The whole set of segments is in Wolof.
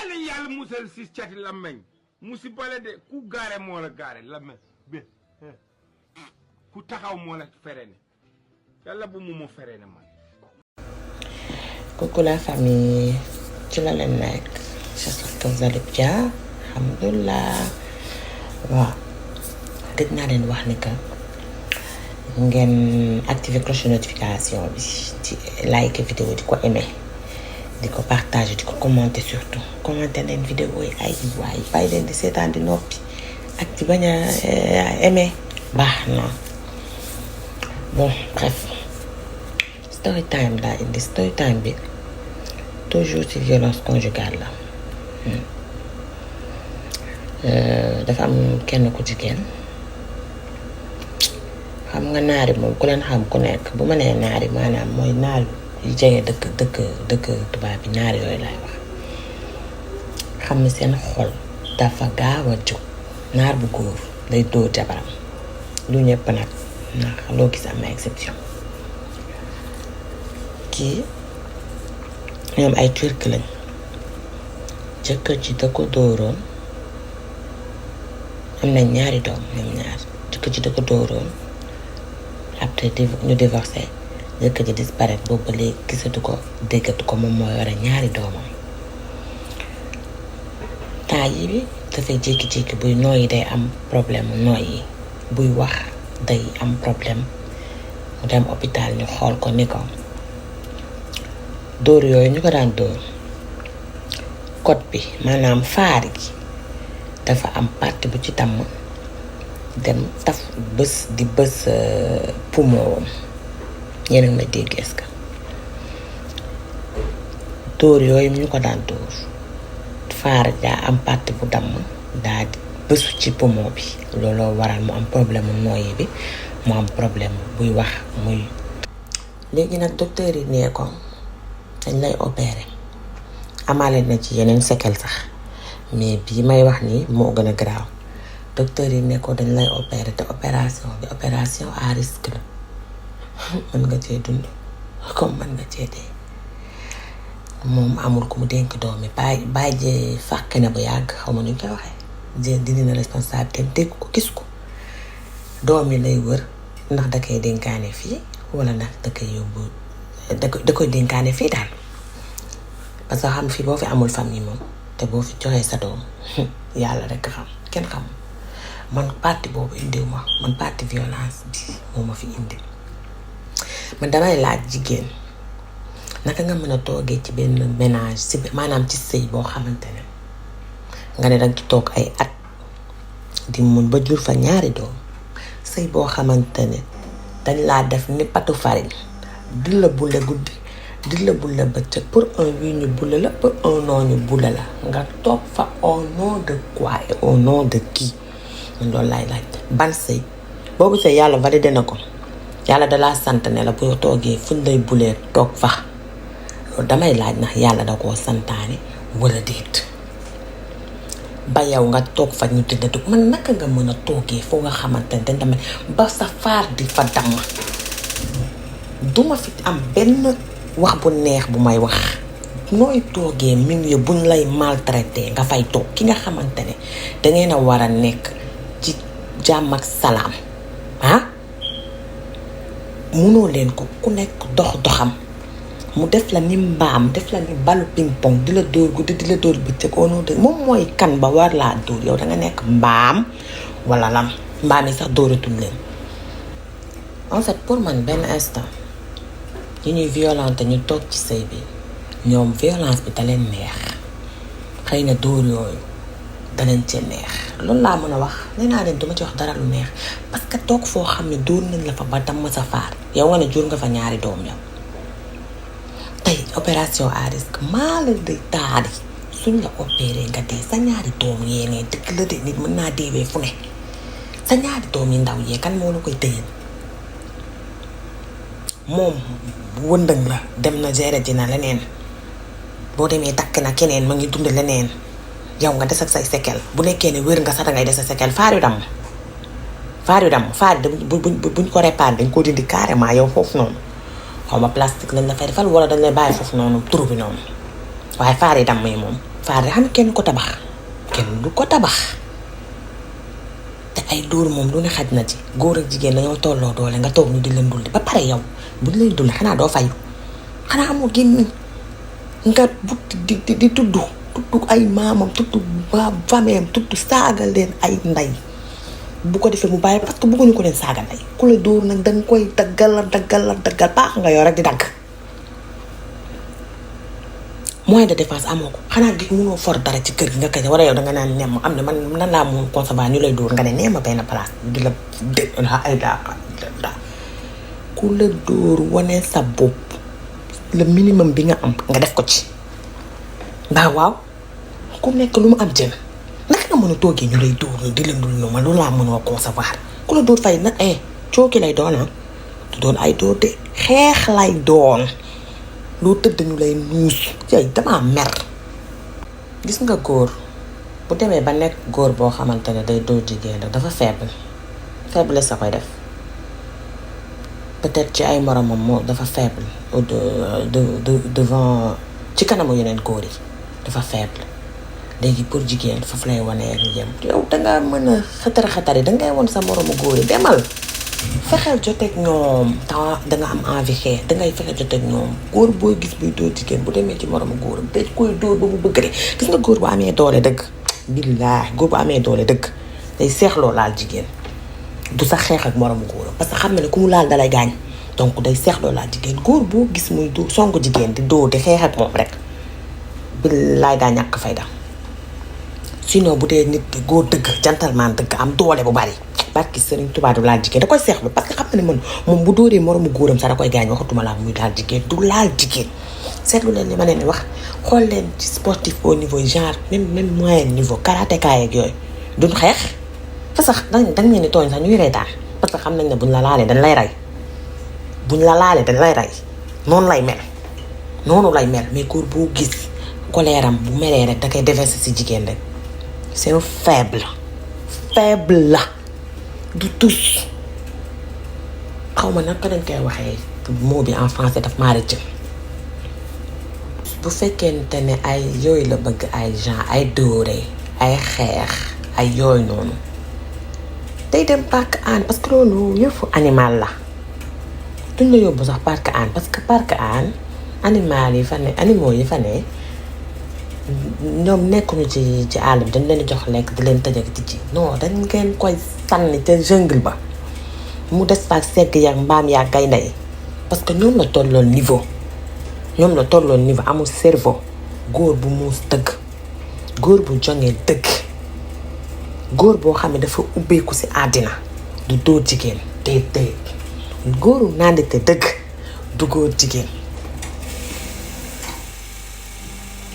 yàlla yàlla musal si cati làmmeñ musibale de ku gaare moo la gaare làmmeñ bi ku taxaw moo la ferene yàlla bu mu ferene man. Coucou la famille, ci la leen nekk, j'espère que vous allez bien, alhamdoulilah. waaw gëj naa leen wax ni que ngeen activer cloche notification bi ci like vidéo di ko aimer di ko partager di ko commenter surtout commenter leen vidéo yi ay waay bàyyi leen di seetaan di noppi ak ci bañ a aimer baax na. Bon bref story time laa indi story time bi toujours ci violence conjugale la. dafa am kenn ku jigéen xam nga naari moom ku leen xam ku nekk bu ma nee naari maanaam mooy naar yu jege dëkk tubaab bi naar yooyu laay wax xam ne seen xol dafa gaaw a jóg naar bu góor day dóor jabaram lu ñëpp nag ndax loo gis am na exception. kii ñoom ay turc lañ jëkkër ji da ko dóoroon am na ñaari doom ñoom ñaar jëkkër ji da ko dóoroon après ñu divorcé jëkkër ji disparaître boobu ba léegi gisatu ko déggatu ko moom moo yore ñaari doomam. temps yi bi dafay jékki-jékki buy nooyi day am problème mu nooyi buy wax day am problème mu dem hôpital ñu xool ko ni ko dóor yooyu ñu ko daan dóor code bi maanaam faar gi dafa am partie bu ci tàmm dem taf bës di bës poumon ñeneen ma dégg est-ce que dóor yooyu ñu ko daan dóor faar daa am partie bu damm daa di bësu ci poumon bi looloo waral mu am problème mu nooyi bi mu am problème buy wax muy. léegi nag docteur yi nee ko dañ lay opérer amaale na ci yeneen séquelles sax mais bii may wax nii moo gën a garaaw docteur yi ne ko dañ lay opérer te opération bi opération à risque la mën nga cee dund comme mën nga cee dee. moom amul ku mu dénk doom yi bàyyi jee fàq na bu yàgg xaw ma nu ñu koy waxee jee dindi na responsabilité dégg ko gis ko doom yi lay wër ndax da koy dénkaane fii wala ndax da koy yóbbu da koy dénkaane fii daal parce que xam fii boo fi amul famille moom te boo fi joxee sa doom yàlla rek xam kenn xam man parti boobu indiw ma man parti violence bi moo ma fi indi. man damay laaj jigéen naka nga mën a toogee ci benn ménage si maanaam ci sëy boo xamante ne nga ne danga ci toog ay at di mun ba jur fa ñaari doom sëy boo xamante ne dañ laa def ni patu farine di la bule guddi di la bule bëccëg pour un oui ñu bule la pour un non ñu bule la nga toog fa au nom de quoi et au nom de qui man loolu laay laaj ban sëy boobu sëy yàlla validé na ko yàlla dalaa sant ne la boo toogee fuñ lay bulee toog fa loolu damay laaj ndax yàlla da koo santaane wala déet ba yow nga toog fa ñu tëddatu man naka nga mën a toogee foo nga xamante ne dañ dama ba sa faar di fa damm duma fi am benn wax bu neex bu may wax nooy toogee milieu buñ lay maltraité nga fay toog ki nga xamante ne dangeen a war a nekk ci jàmm ak salaam munoo leen ko ku nekk doxam mu def la ni mbaam def la ni balu ping pong di la dóor guddi di la dóor bëccëg ono de moom mooy kan ba war laa dóor yow danga nekk mbaam wala lam mbaam yi sax dóoratul leen. en fait pour man benn instant yi ñuy violente ñu toog ci sëy bi ñoom violence bi da leen neex xëy na dóor yooyu da leen cee neex loolu laa mën a wax nee naa leen duma ci wax dara lu neex parce que toog foo xam ne dóor nañ la fa ba damm sa faar yow nga ne jur nga fa ñaari doom yow tey opération à risque maa la day taari suñ la opéré nga dee sa ñaari doom yee ne dëgg la de nit mën naa deewee fu ne sa ñaari doom yi ndaw yee kan moo la koy tëyal moom wëndëng la dem na gérer dina leneen boo demee takk na keneen ma ngi dund leneen yow nga des ak say séquelles bu nekkee ne wér nga sax dangay des ak séquelles faar yu damm faar buñ ko réparé dañ ko dindi carrément yow foofu noonu xaw ma plastique lañ la fay defal wala dañ lay bàyyi foofu noonu turu bi noonu waaye faar yi damm yi moom faar yi xam kenn ko tabax kenn du ko tabax te ay dóor moom lu ne xaj na ci góor ak jigéen dañoo tolloo doole nga toog ñu di leen dulli ba pare yow bu ñu lay dulli xanaa doo fayu xanaa amoo gémmiñ nga but di tudd ay maamam tudd fameem tudd saaga leen ay ndey bu ko defee mu bàyyi parce que bëgguñu ko leen saaga ndey ku la dóor nag danga koy daggal baax nga yow rek di dagg moyen de défense amoo ko xanaa gi mënoo for dara ci kër gi nga kay wala yow danga naan nemm am na man nan laa mun concevoir ñu lay dóor nga ne neema benn place di la ay daa ku la dóor wane sa bopp le minimum bi nga am nga def ko ci mbaa waaw ku nekk lu mu am jën naka nga mën a toogee ñu lay dóor ñu di la dul ñu ma loolu laa mënoo concevoir ku la dóor fay nag cooki lay doon du doon ay dóor de xeex lay doon loo tëdd ñu lay nuus yooyu damaa mer. gis nga góor bu demee ba nekk góor boo xamante ne day dóor jigéen rek dafa faible sa koy def peut-être ci ay moromam moo dafa faible devant ci kanamu yeneen góor yi dafa faible léegi pour jigéen foofu lay wane ak yem yow dangaa mën a xatari dangay won sa moromu góor yi demal fexeel joteeg ñoom temps danga am envie xeex dangay fexeel joteeg ñoom góor booy gis buy dóor jigéen bu demee ci moromu góoram dañ koy dóor ba mu bëgg de gis nga góor bu amee doole dëgg billaahi góor bu amee doole dëgg day seexloo laal jigéen du sax xeex ak moromu góoram parce que xam na ne ku mu laal dalay gaañ donc day seexloo laal jigéen góor boo gis muy dóor songu jigéen di dóor di xeex ak moom rek billaahi daa ñàkk fayda sinon bu dee nit ki góor dëgg gentleman dëgg am doole bu bari barki Sëriñ Tuubaa du laal jigéen da koy seexlu parce que xam na ne man moom bu dóoree moromu góoram sax da koy gaañ waxatuma laa muy laal jigéen du laal jigéen seetlu leen li ma leen di wax xool leen ci sportif au niveau genre même moyen niveau karatéka yeeg yooyu duñ xeex parce que dañ leen di tooñ sax ñuy reetaan parce que xam nañ ne buñ la laalee dañ lay rey noonu lay mel mais góor boo gis colère am bu meree rek da koy déverser si jigéen rek c'est un faible la du tous xaw ma naka dañ koy waxee mot bi en français daf maa rëcc bu fekkente ne ay yooyu la bëgg ay gens ay dóore ay xeex ay yooyu noonu day dem parc Hann parce que loolu yëfu animal la duñ la yóbbu sax parc Hann parce que parc Hann animaux yi fa ne ñoom nekkuñu ci àll bi dañ leen di jox lekk di leen tëj ak tijji non dañ ngeen koy sànni te jungle ba mu des faak segg yaag mbaam yaag gaynde yi parce que ñoom la tolloon niveau amul cerveau góor bu muus dëgg góor bu jongee dëgg góor boo xam ne dafa ubbeeku ci àddina du dóor jigéen déedéet góoru nandite dëgg du góor jigéen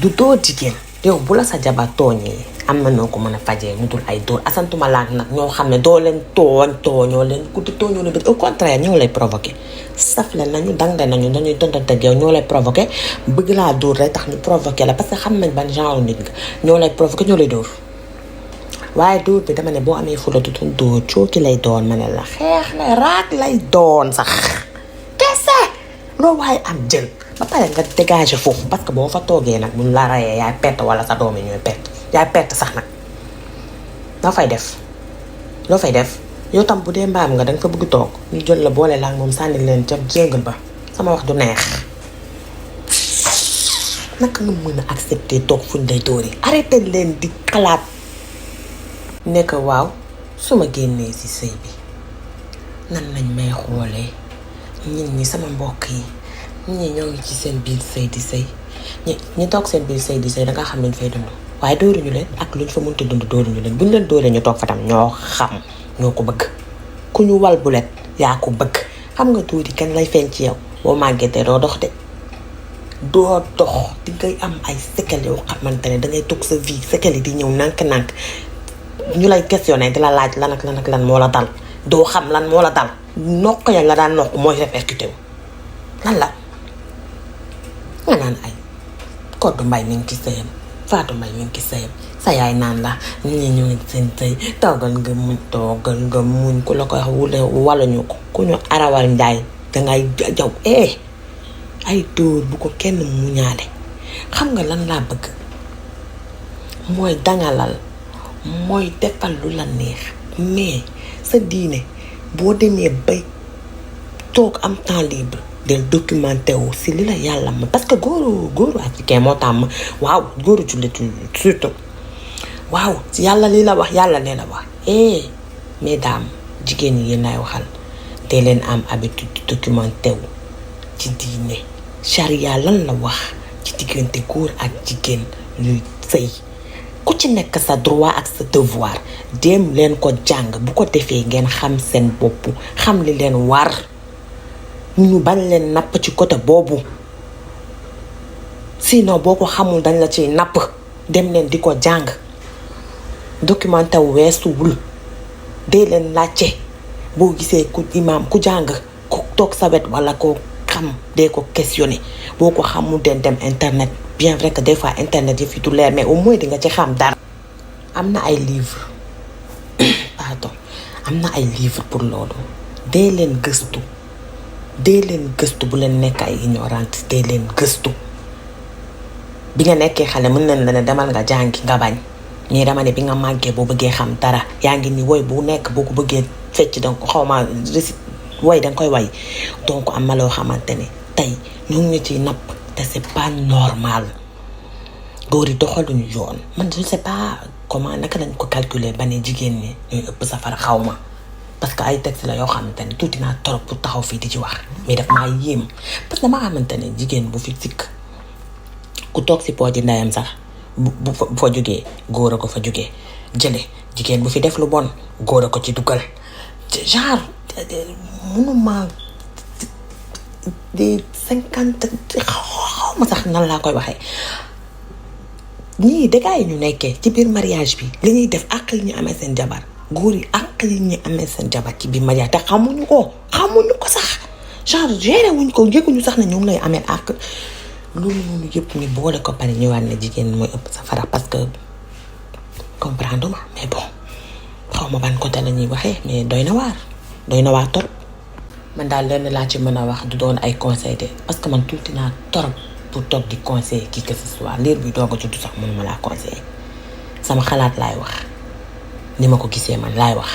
du dóor jigéen yow bu la sa jabar tooñee am na noo ko mën a fajee mu dul ay dóor asantuma laak nag ñoo xam ne doo leen tooñoo leen guddi tooñoo leen au contraire ñoo lay provoqué safle nañu dangde nañu dañuy dondante ak yow ñoo lay provoqué bëgg laa dóor lay tax ñu provoqué la parce que xam nañ ban genre nit nga ñoo lay provoqué ñoo lay dóor waaye dóor bi dama ne boo amee fula dutoon dóor cooki lay doon ma ne la xeex la raak lay doon sax kese loo waaye am jël ba pare nga dégager foofu parce que boo fa toogee nag buñ la rayee yaay perte wala sa doom yi ñooy perte yaay perte sax nag loo fay def yow tam bu dee mbaam nga danga fa bëgg toog ñu jël la boole la ak moom sànni leen ca jéngal ba sama wax du neex naka nga mën a accepter toog fuñ lay dóori arrêté leen di xalaat nekk waaw su ma génnee ci sëy bi nan lañ may xoolee nit ñi sama mbokk yi ñii ñoo ngi ci seen biir sëy di sëy ñi toog seen biir sëy di sëy danga xam luñ fay dund waaye dóoruñu leen ak luñ fa mënti dund dóoruñu leen buñ leen dóoree ñu toog fa tam ñoo xam ñoo ko bëgg ku ñu wal bulet yaa ko bëgg xam nga tuuti kenn lay feeñ ci yow boo màggetee doo dox di ngay am ay séquelles yoo xamante ne dangay toog sa vie séquelles yi di ñëw nànk-nànk ñu lay questionné di la laaj lan ak lan moo la dal doo xam lan moo la dal noq ya la daan noq mooy répercuté wu lan la nga naan ay Koddu Mbay mi ngi ci sëyam Faatu Mbay mi ngi ci sëyam sa yaay naan la ñi ñu ngi seen sëy toogal nga muñ ku la koy wax waluñu ko ku ñu arawal njaay dangay jaw ay dóor bu ko kenn muñaale xam nga lan laa bëgg mooy dangalal mooy defal lu la neex mais sa diine boo demee bay toog am temps libre del documenté wu si li la yàlla ma parce que góoru africain moo tàmm waaw góoru jullit surtout waaw yàlla li la wax yàlla lee la wax mesdames jigéen ñi yéen lay waxal dee leen am habitude di documenté wu ci diine charia lan la wax ci diggante góor ak jigéen ñuy sëy ku ci nekk sa droit ak sa devoir dem leen ko jàng bu ko defee ngeen xam seen bopp xam li leen war ñu bañ leen napp ci côté boobu sinon boo ko xamul dañ la ciy napp dem leen di ko jàng documenté wu weesuwul dee leen laajte boo gisee ku imaam ku jàng ku toog sa wet wala ko xam dee ko questionné boo ko xamul den dem internet bien vrai que des fois internet yi fi du leer mais au moins di nga ci xam dara. am na ay livre pardon am na ay livre pour loolu dee leen gëstu bu leen nekk ay ignorante dee leen gëstu bi nga nekkee xale mën nañ la ne demal nga jàngi nga bañ ñii dama ne bi nga màggee boo bëggee xam dara yaa ngi ni woy bu nekk boo ko bëggee fecc danga ko xaw ma woy danga koy way donc am na loo xamante ne tey ñu ngi ciy napp te c'est pas normal góor yi doxaluñu yoon man je sais pas comment naka lañ ko calculer ba ne jigéen ñi ñooy ëpp safara xaw ma parce que ay texte la yoo xamante ne tuuti naa trop pour taxaw fii di ci wax mais daf maa yéem parce que dama xamante ne jigéen bu fi sikk ku toog si pooji ndeyam sax bu fa jógee góor a ko fa jógee jële jigéen bu fi def lu bon góor a ko ci dugal genre mënuma des 50 xaw ma sax nan laa koy waxee ñii dégâts yi ñu nekkee ci biir mariage bi li ñuy def àq yi ñu amee seen jabar góor yi àq yi ñu amee seen jabar ci biir mariage te xamuñu ko sax genre géré wuñ ko yëguñu sax ne ñu ngi lay amee àq loolu noonu yëpp ñu boole ko pare ñëwaat ne jigéen mooy ëpp safara parce que comprendre ma mais bon xaw ma ban côté la ñuy waxee mais doy na waar torop man daal lenn laa ci mën a wax du doon ay conseil de parce que man tuuti naa torop pour toog di conseiller qui que ce soit liir bi doog a judd sax mënuma laa conseiller sama xalaat laay wax ni ma ko gisee man laay wax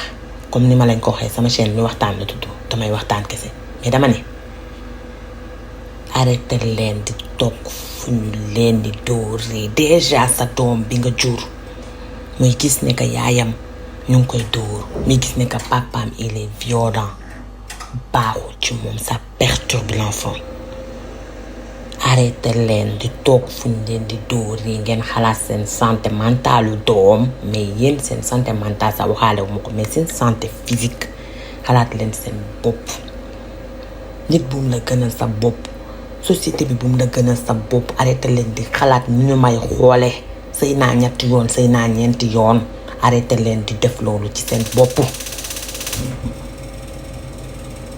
comme ni ma lañ ko waxee sama chaîne mi waxtaan la tudd damay waxtaan kese mais dama ne arrêté leen di toog fu ñu leen di dóoree déjà sa doom bi nga jur muy gis ne que yaayam ñu ngi koy dóor muy gis ne que papaam il est violent baaxul ci moom ça perturbe l'enfant arrêté leen di toog fu ñu leen di dóoree ngeen xalaat seen santé mentale doom mais yéen seen santé mentale sax waxaale wu ma ko mais seen santé physique xalaat leen seen bopp nit bu mu la gënal sa bopp société bi bu mu la gënal sa bopp arrêté leen di xalaat ni ñu may xoole sëy naa ñetti yoon sëy naa ñeenti yoon arrêté leen di def loolu ci seen bopp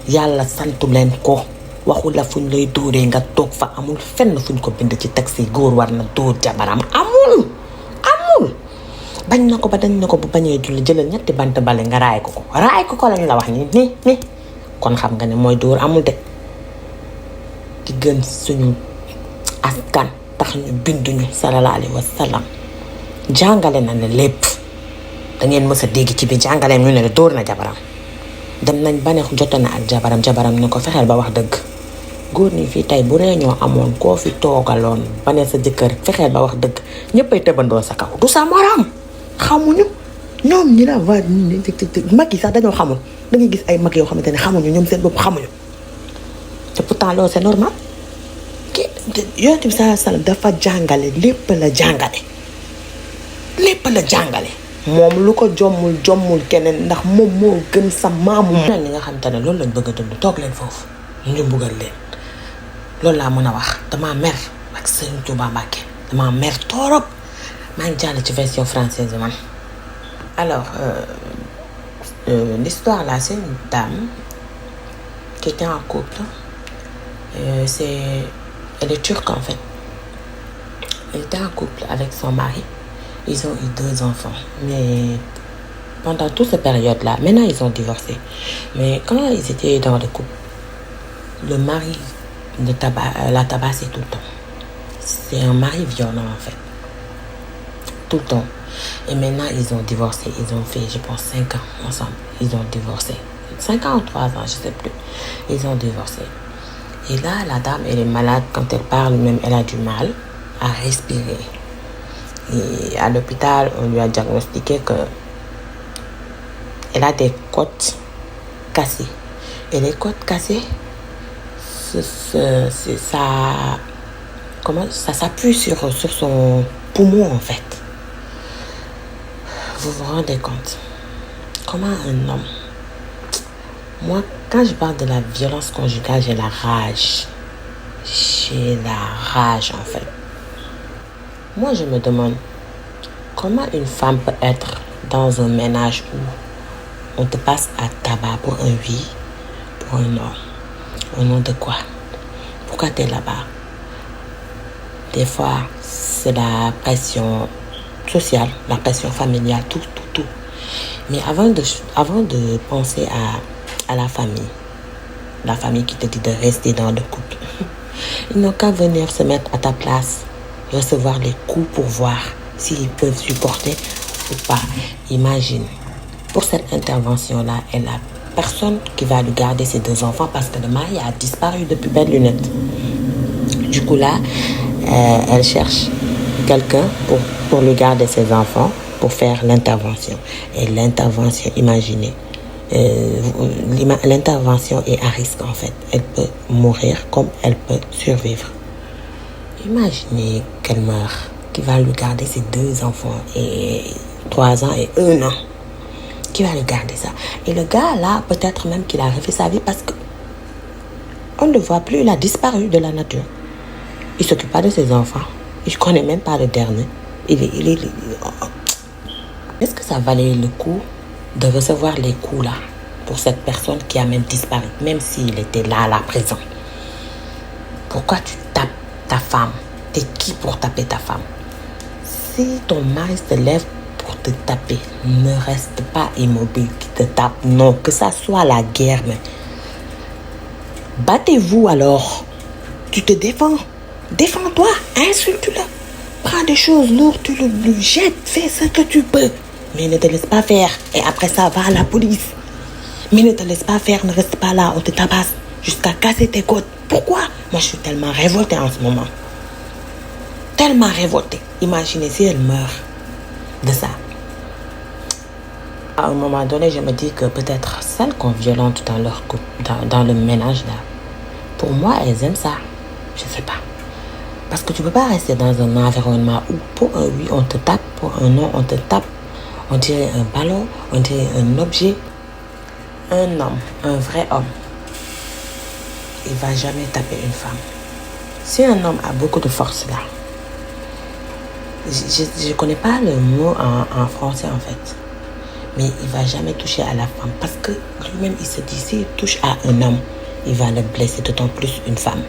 yàlla santu leen ko waxu la fuñ lay dóoree nga toog fa amul fenn fuñ ko bind ci taxi góor war na dóor jabaram amul bañ na ko ba dañ na ko bu bañee julli jëlal ñetti bant bale nga raay ko lañ la wax ni kon xam nga ne mooy dóor amul de ki gën suñu askan tax ñu binduñu sallallahu alayhi wa sallam jàngale na ne lépp da ngeen mës a dégg ci biir jàngaleem ñu ne la dóor na jabaram dem nañ ba ne jote na ak jabaram ne ko fexeel ba wax dëgg góor ñi fii tey bu réunion amoon koo fi toogaloon ba ne sa jëkkër fexeel ba wax dëgg ñëppay tëbandoo sa kaw du sa morom xamuñu ñoom ñi la va mag yi sax dañoo xamul da ngay gis ay mag yoo xamante ne xamuñu ñoom seen bopp xamuñu te pourtant loolu c'est normal Yonent bi sallallahu alayhi wa sallam dafa jàngale lépp la jàngale moom lu ko jommul keneen ndax moom moo gën sa maamu moom li nga xam te ne loolu lañ bëgg a dund toog leen foofu ñu mbugal leen loolu laa mën a wax dama mer ak Sëriñ Tuubaa Mbàkke dama mer torop maa ngi jàll ci version française man alors l'histoire là c'est une dame qui était en couple elle est turque en fait. Elle était en couple avec son mari. Ils ont eu 2 enfants. Mais pendant toute cette période-là, maintenant ils ont divorcé. Mais quand ils étaient dans le couple, le mari la tabassait tout le temps. c'est un mari violent en fait. Tout le temps. Et maintenant, ils ont divorcé. Ils ont fait, je pense, 5 ans ensemble. Ils ont divorcé. 5 ans ou 3 ans, je sais plus. Ils ont divorcé. Et là, la dame, elle est malade. Quand elle parle, même, elle a du mal à respirer. Et à l'hôpital, on lui a diagnostiqué que elle a des côtes cassées. Et les côtes cassées, c'est ça... Comment ça s'appuie sur son poumon, en fait. Vous vous rendez compte? Comment un homme... Moi, quand je parle de la violence conjugale, j'ai la rage. J'ai la rage, en fait. Moi, je me demande comment une femme peut être dans un ménage où on te passe à tabac pour un oui, pour un non. Au nom de quoi? Pourquoi tu es là-bas? Des fois, c'est la pression sociale, la pression familiale, tout. Mais avant de penser à la famille qui te dit de rester dans le couple, ils n'ont qu'à venir se mettre à ta place, recevoir les coups pour voir s'ils peuvent supporter ou pas. Imagine, pour cette intervention-là, elle a personne qui va lui garder ses 2 enfants parce que le mari a disparu depuis belle lunette. Du coup là, elle cherche quelqu'un pour lui garder ses enfants, pour faire l'intervention. Et l'intervention, imaginez, l'intervention est à risque en fait. Elle peut mourir comme elle peut survivre. Imaginez qu'elle meurt, qui va lui garder ses 2 enfants et 3 ans et 1 an. Qui va lui garder ça? Et le gars là, peut-être même qu'il a refait sa vie parce que on ne le voit plus, il a disparu de la nature. Il ne s'occupe pas de ses enfants. Il ne connaît même pas le dernier. Est-ce que ça valait le coup de recevoir les coups là pour cette personne qui a même disparu, même s'il était là à la prison? Pourquoi tu tapes ta femme? T'es qui pour taper ta femme? Si ton mari se lève pour te taper, ne reste pas immobile qui te tape. Non, que ça soit la guerre. Mais battez-vous alors. Tu te défends. Défends-toi. Insulte-le. Prends des choses lourdes, tu le jettes. Fais ce que tu peux. Mais ne te laisse pas faire. Et après ça, va à la police. Mais ne te laisse pas faire. Ne reste pas là. On te tabasse jusqu'à casser tes côtes. Pourquoi? Moi, je suis tellement révoltée en ce moment. Tellement révoltée. Imaginez si elle meurt de ça. À un moment donné, je me dis que peut-être celles qu'on violente dans leur couple, dans le ménage là, pour moi, elles aiment ça. Je sais pas. Parce que tu peux pas rester dans un environnement où pour un oui, on te tape, pour un non, on te tape. On dirait un ballon, on dirait un objet. Un homme, un vrai homme, il va jamais taper une femme. Si un homme a beaucoup de force là, je connais pas le mot en français en fait, mais il va jamais toucher à la femme parce que lui-même il se dit s'il touche à un homme, il va le blesser, d'autant plus une femme.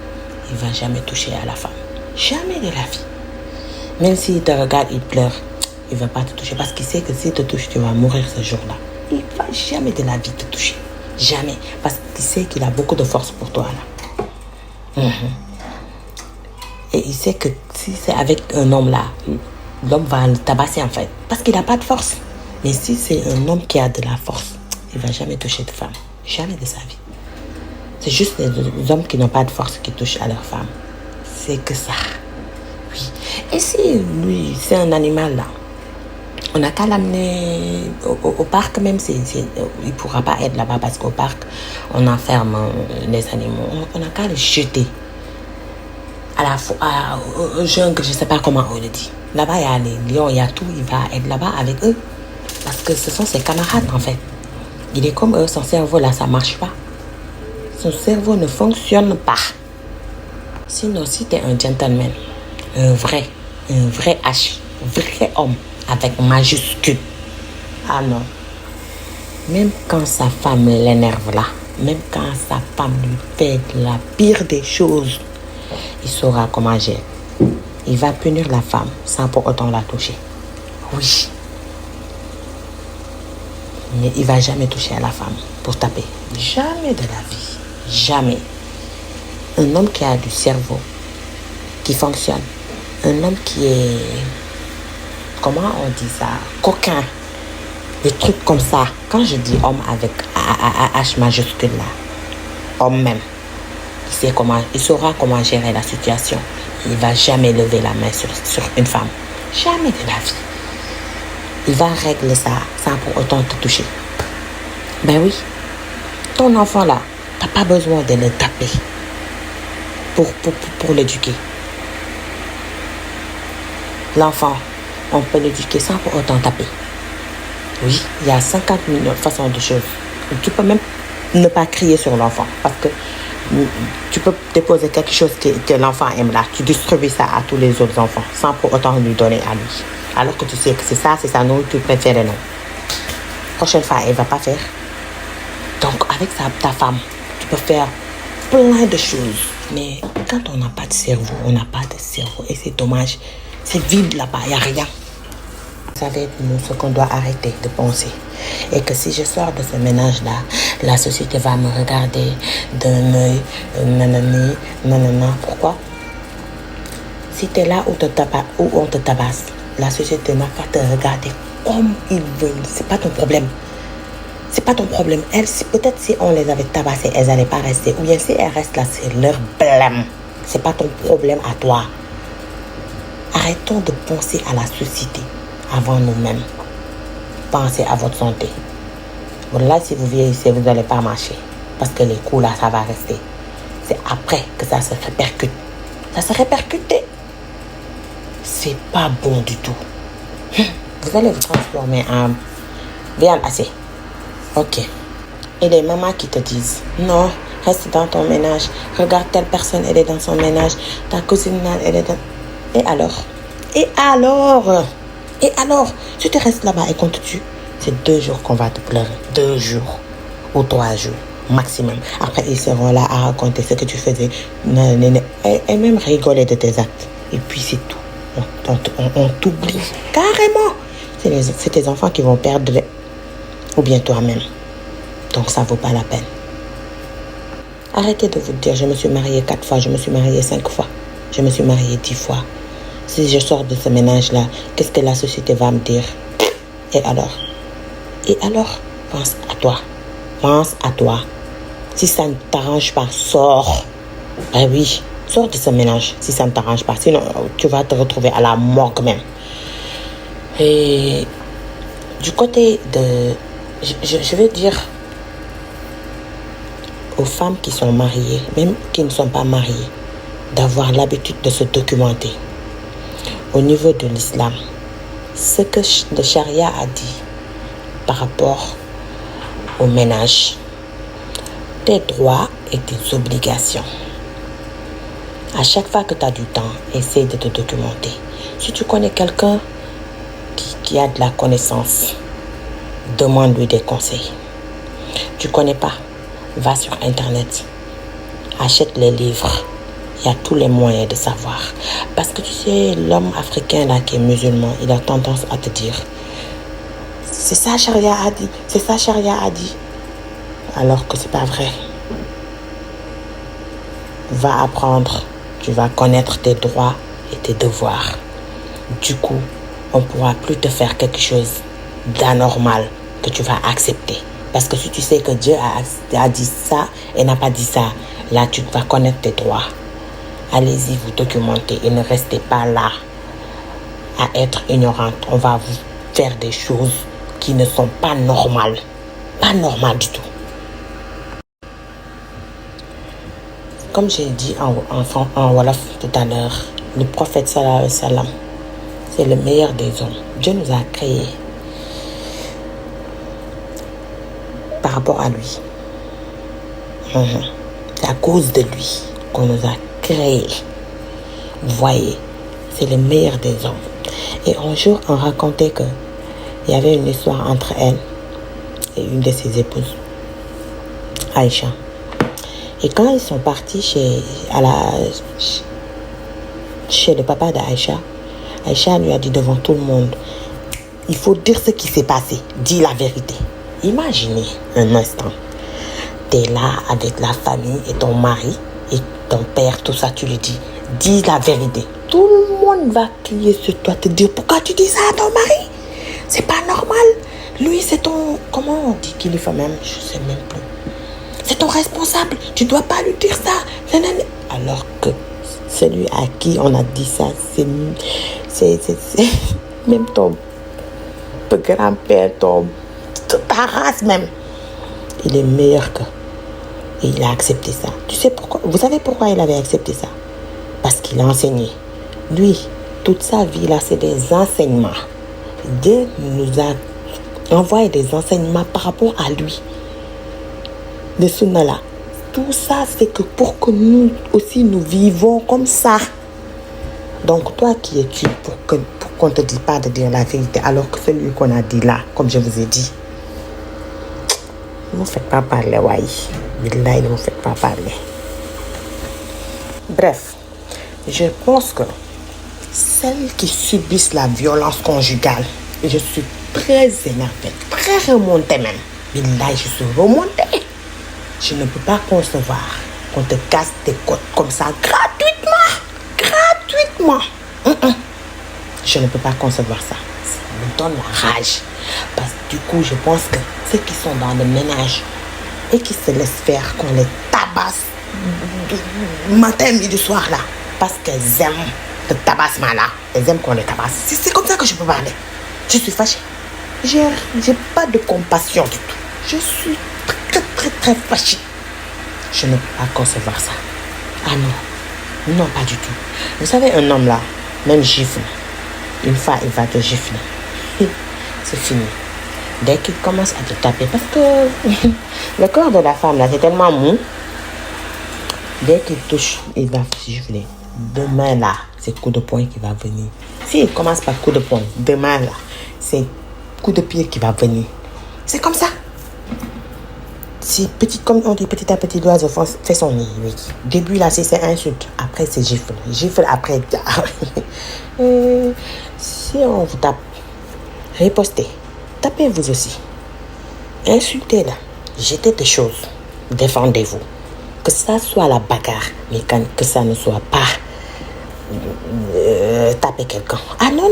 Il va jamais toucher à la femme. Jamais de la vie. Même s'il te regarde, il pleure, il va pas te toucher parce qu'il sait que s'il te touche, tu vas mourir ce jour-là. Il va jamais de la vie te toucher. Jamais. Parce qu'il sait qu'il a beaucoup de force pour toi là. Et il sait que si c'est avec un homme là, l'homme va le tabasser en fait. Parce qu'il n'a pas de force. Mais si c'est un homme qui a de la force, il va jamais toucher de femme. Jamais de sa vie. C'est juste les hommes qui n'ont pas de force qui touchent à leur femme. C'est que ça. Oui. Et si lui, c'est un animal là, on n'a qu'à l'amener au parc même il ne pourra pas être là-bas parce qu'au parc, on enferme les animaux. On n'a qu'à le jeter au jungle, je ne sais pas comment on le dit. Là-bas, il y a les lions, il y a tout. Il va être là-bas avec eux. Parce que ce sont ses camarades en fait. Il est comme eux, son cerveau là, ça ne marche pas. Son cerveau ne fonctionne pas. Sinon, si tu es un gentleman, un vrai H, vrai homme, avec majuscule. Ah non. Même quand sa femme l'énerve là, même quand sa femme lui fait la pire des choses, il saura comment agir. Il va punir la femme sans pour autant la toucher. Oui. Mais il ne va jamais toucher à la femme pour taper. Jamais de la vie. Jamais. Un homme qui a du cerveau, qui fonctionne, Un homme qui est, comment on dit ça, coquin, des trucs comme ça. Quand je dis homme avec H majuscule là, homme même, il saura comment gérer la situation. Il va jamais lever la main sur une femme. Jamais de la vie. Il va régler ça sans pour autant te toucher. Ben oui, ton enfant là, t'as pas besoin de le taper pour l'éduquer. L'enfant, on peut l'éduquer sans pour autant taper. Oui, il y a 50 millions de façons de choses. Tu peux même ne pas crier sur l'enfant parce que tu peux déposer quelque chose que l'enfant aime là. Tu distribues ça à tous les autres enfants sans pour autant lui donner à lui. Alors que tu sais que c'est sa nourriture préférée, non. Prochaine fois, elle ne va pas faire. Donc, avec ta femme, tu peux faire plein de choses. Mais quand on n'a pas de cerveau, on n'a pas de cerveau. Et c'est dommage. C'est vide là-bas, il n'y a rien. Vous savez, nous, ce qu'on doit arrêter de penser. Et que si je sors de ce ménage-là, la société va me regarder d'un œil, nanani, nanana. Pourquoi? Si tu es là où on te tabasse, la société n'a qu'à te regarder comme ils veulent. C'est pas ton problème. C'est pas ton problème. Elles, peut-être si on les avait tabassées, elles n'allaient pas rester. Ou bien si elles restent là, c'est leur blâme. C'est pas ton problème à toi. Arrêtons de penser à la société avant nous-mêmes. Pensez à votre santé. Là, si vous vieillissez, vous n'allez pas marcher. Parce que les coups là, ça va rester. C'est après que ça se répercute. Ça se répercute. C'est pas bon du tout. Vous allez vous transformer en viande hachée. Ok. Et les mamans qui te disent non, reste dans ton ménage. Regarde telle personne, elle est dans son ménage. Ta cousine, elle est dans. Et alors? Si tu restes là-bas et qu'on te tue, c'est 2 jours qu'on va te pleurer. 2 jours ou 3 jours maximum. Après, ils seront là à raconter ce que tu faisais. Et même rigoler de tes actes. Et puis c'est tout. On t'oublie carrément. C'est tes enfants qui vont perdre ou bien toi-même. Donc ça vaut pas la peine. Arrêtez de vous dire je me suis mariée 4 fois, je me suis mariée 5 fois, je me suis mariée 10 fois. Si je sors de ce ménage-là, qu'est-ce que la société va me dire? Et alors, pense à toi. Pense à toi. Si ça ne t'arrange pas, sors. Eh oui, sors de ce ménage si ça ne t'arrange pas. Sinon, tu vas te retrouver à la morgue même. Et du côté de... Je veux dire aux femmes qui sont mariées, même qui ne sont pas mariées, d'avoir l'habitude de se documenter. Au niveau de l'islam, ce que le charia a dit par rapport au ménage, tes droits et tes obligations. À chaque fois que tu as du temps, essaye de te documenter. Si tu connais quelqu'un qui a de la connaissance, demande-lui des conseils. Tu connais pas, va sur Internet, achète les livres. Il y a tous les moyens de savoir. Parce que tu sais, l'homme africain là qui est musulman, il a tendance à te dire c'est ça charia a dit, c'est ça charia a dit. Alors que c'est pas vrai. Va apprendre, tu vas connaître tes droits et tes devoirs. Du coup, on ne pourra plus te faire quelque chose d'anormal que tu vas accepter. Parce que si tu sais que Dieu a dit ça et n'a pas dit ça, là tu vas connaître tes droits. Allez-y vous documenter et ne restez pas là à être ignorante. On va vous faire des choses qui ne sont pas normales. Pas normales du tout. Comme j'ai dit en Wolof tout à l'heure, le prophète sallallahu alayhi wa sallam, c'est le meilleur des hommes. Dieu nous a créés par rapport à lui. C'est à cause de lui qu'on nous a créés. Vous voyez, c'est le meilleur des hommes. Et un jour, on racontait qu'il y avait une histoire entre elle et une de ses épouses, Aïcha. Et quand ils sont partis chez le papa d'Aïcha, Aïcha lui a dit devant tout le monde, il faut dire ce qui s'est passé, dis la vérité. Imaginez un instant, tu es là avec la famille et ton mari et ton père, tout ça, tu lui dis la vérité. Tout le monde va crier sur toi, te dire pourquoi tu dis ça à ton mari? C'est pas normal. Lui, c'est ton... Comment on dit qu'il est fait même? Je sais même plus. C'est ton responsable. Tu dois pas lui dire ça. Alors que celui à qui on a dit ça, c'est même ton grand-père, ta race même. Il est meilleur que... Et il a accepté ça. Tu sais pourquoi? Vous savez pourquoi il avait accepté ça? Parce qu'il a enseigné. Lui, toute sa vie là, c'est des enseignements. Dieu nous a envoyé des enseignements par rapport à lui. De sunna là. Tout ça, c'est que pour que nous aussi, nous vivons comme ça. Donc, toi qui es-tu pour qu'on ne te dise pas de dire la vérité, alors que celui qu'on a dit là, comme je vous ai dit, ne vous faites pas parler, ouais. Billahi, ne vous faites pas parler. Bref, je pense que celles qui subissent la violence conjugale, et je suis très énervée, très remontée même. Billahi, je suis remontée. Je ne peux pas concevoir qu'on te casse tes côtes comme ça gratuitement. Je ne peux pas concevoir ça. Ça me donne la rage. Parce que du coup, je pense que ceux qui sont dans le ménage et qui se laissent faire, qu'on les tabasse du matin, midi, soir là, parce qu'elles aiment le tabassement là, elles aiment qu'on les tabasse. C'est comme ça que je peux parler. Je suis fâchée. J'ai pas de compassion du tout. Je suis très fâchée. Je ne peux pas concevoir ça. Ah non. Non, pas du tout. Vous savez, un homme là, même gifle. Une fois, il va te gifler. C'est fini. Dès qu'il commence à te taper, parce que le corps de la femme là, c'est tellement mou. Dès qu'il touche, il va gifler. Demain là, c'est coup de poing qui va venir. S'il commence par coup de poing, demain là, c'est coup de pied qui va venir. C'est comme ça. C'est petit, comme on dit, petit à petit, l'oiseau fait son nid. Oui. Début là, c'est insulte. Après, c'est gifle. Gifle après. Si on vous tape, ripostez. Tapez vous aussi. Insultez là. Jetez des choses. Défendez-vous. Que ça soit la bagarre, mais que ça ne soit pas taper quelqu'un. Ah non.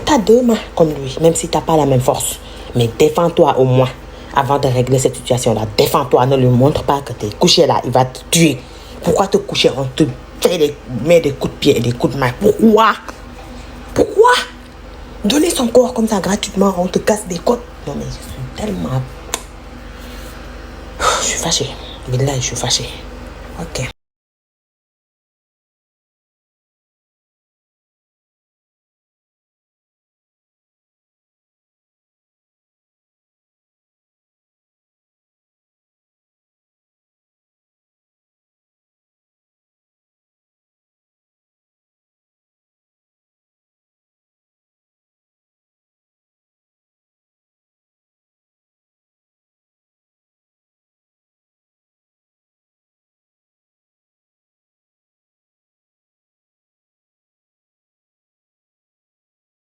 T'as deux mains comme lui, même si t'as pas la même force. Mais défends-toi au moins. Avant de régler cette situation-là, défends-toi. Ne lui montre pas que t'es couché là. Il va te tuer. Pourquoi te coucher? On te met des coups de pied et des coups de main. Pourquoi donner son corps comme ça gratuitement? On te casse des côtes. Non mais je suis tellement... Je suis fâchée. Billah, je suis fâchée. Ok.